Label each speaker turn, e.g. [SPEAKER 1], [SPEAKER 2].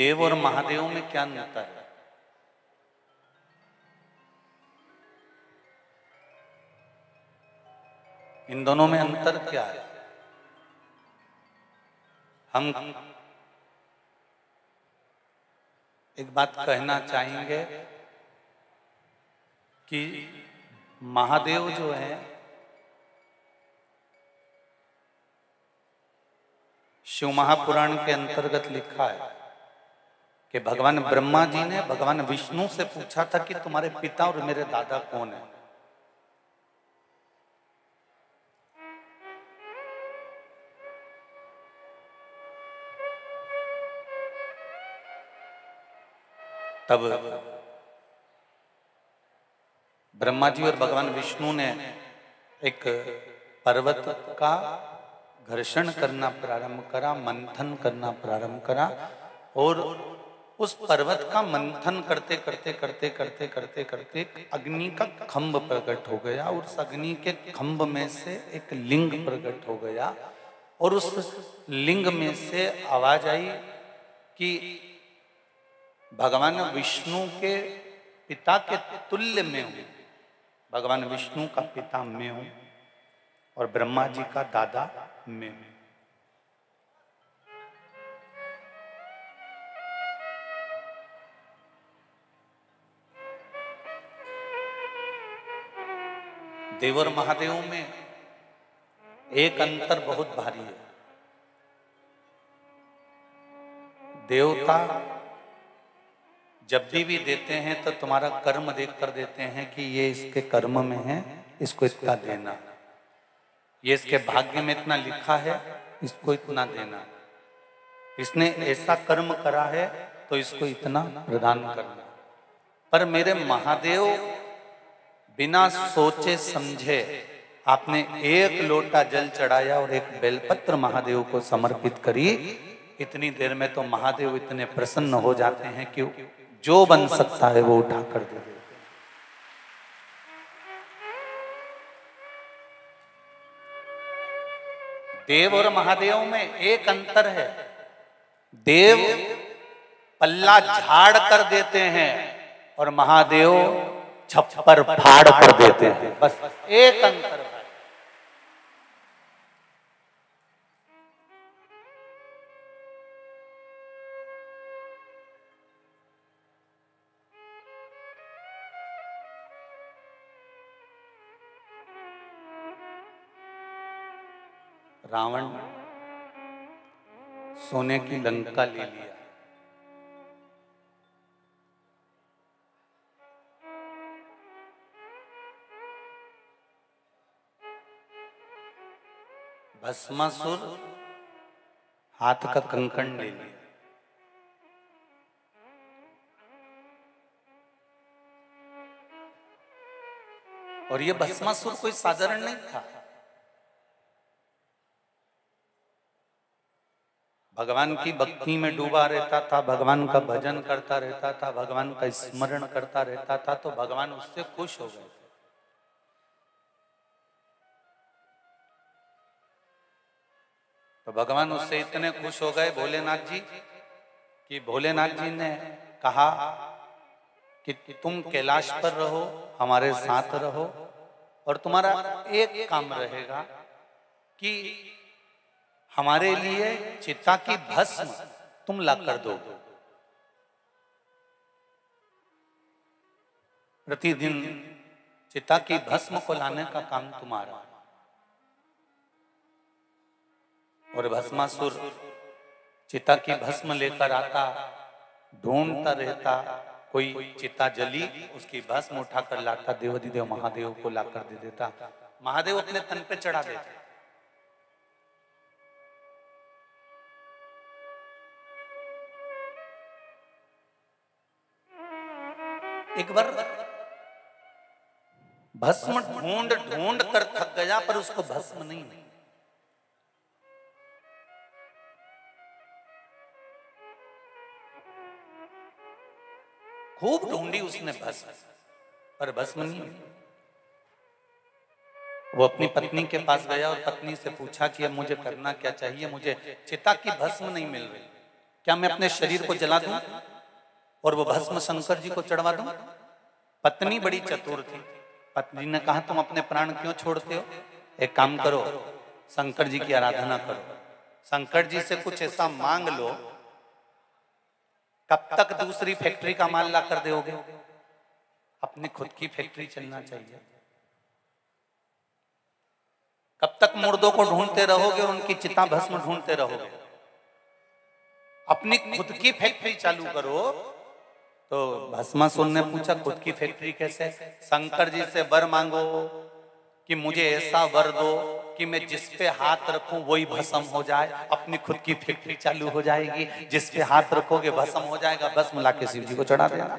[SPEAKER 1] देव और महादेव में क्या अंतर है? इन दोनों में अंतर क्या है? हम एक बात कहना चाहेंगे कि महादेव जो है शिव महापुराण के अंतर्गत लिखा है कि भगवान ब्रह्मा जी ने भगवान विष्णु से पूछा था कि तुम्हारे पिता और मेरे दादा कौन है। तब ब्रह्मा जी और भगवान विष्णु ने एक पर्वत का घर्षण करना प्रारंभ करा, मंथन करना प्रारंभ करा, और उस पर्वत का मंथन करते करते करते करते करते करते अग्नि का खंभ प्रकट हो गया, और उस अग्नि के खंभ में से एक लिंग प्रकट हो गया, और उस लिंग में से आवाज आई कि भगवान विष्णु के पिता के तुल्य में हूं, भगवान विष्णु का पिता मैं हूं और ब्रह्मा जी का दादा मैं हूं। देव और महादेव में एक अंतर बहुत भारी है। देवता जब भी देते हैं तो तुम्हारा कर्म देखकर देते हैं कि ये इसके कर्म में है, इसको इतना देना, ये इसके भाग्य में इतना लिखा है, इसको इतना देना, इसने ऐसा कर्म करा है तो इसको इतना प्रदान करना। पर मेरे महादेव बिना सोचे समझे आपने एक लोटा जल चढ़ाया और एक बेलपत्र महादेव को समर्पित करी, इतनी देर में तो महादेव इतने प्रसन्न हो जाते हैं कि जो बन सकता है वो उठा कर दे देते हैं। देव और महादेव में एक अंतर है, देव पल्ला झाड़ कर देते हैं और महादेव छप्पर फाड़ कर देते हैं, बस एक अंतर है। रावण सोने की लंका ले लिया, भस्मासुर हाथ का कंकण ले लिया, और ये भस्मासुर कोई साधारण नहीं था। भगवान की भक्ति में डूबा रहता था, भगवान का भजन करता रहता था, भगवान का स्मरण करता रहता था, तो भगवान उससे खुश हो गए थे। तो भगवान उससे इतने खुश हो गए भोलेनाथ जी कि भोलेनाथ जी ने कहा कि तुम कैलाश पर रहो, हमारे साथ रहो, और तुम्हारा एक काम रहेगा कि हमारे लिए चिता की भस्म तुम ला कर दो। प्रतिदिन चिता की भस्म को लाने का काम तुम्हारा। और भस्मासुर चिता की भस्म लेकर आता, ढूंढता रहता, कोई चिता जली, उसकी भस्म उठाकर लाता, देवाधिदेव महादेव को लाकर दे देता। महादेव अपने तन पे चढ़ा देते। एक बार भस्म ढूंढ ढूंढ कर थक गया, पर उसको भस्म नहीं मिली। खूब ढूंढी उसने भस्म, पर भस्म नहीं मिली। वो अपनी पत्नी के पास गया और पत्नी से पूछा कि अब मुझे करना क्या चाहिए, मुझे चिता की भस्म नहीं मिल रही। क्या मैं अपने शरीर को जला दूं और वो भस्म शंकर जी को चढ़वा दूं? पत्नी बड़ी चतुर थी। पत्नी ने कहा तुम अपने प्राण क्यों छोड़ते हो? एक काम करो, शंकर जी की आराधना करो, शंकर जी से कुछ ऐसा मांग लो, कब तक दूसरी फैक्ट्री का माल ला कर दोगे? अपनी खुद की फैक्ट्री चलना चाहिए। कब तक मुर्दों को ढूंढते रहोगे और उनकी चिता भस्म ढूंढते रहोगे? अपनी खुद की फैक्ट्री चालू करो। तो भस्मासुर ने पूछा खुद की फैक्ट्री कैसे? शंकर जी से वर मांगो कि मुझे ऐसा वर दो कि मैं जिस पे हाथ रखूं वही भस्म हो जाए। अपनी खुद की फैक्ट्री चालू हो जाएगी, जिस पे हाथ रखोगे भस्म हो जाएगा, भस्म लाके शिव जी को चढ़ा देना।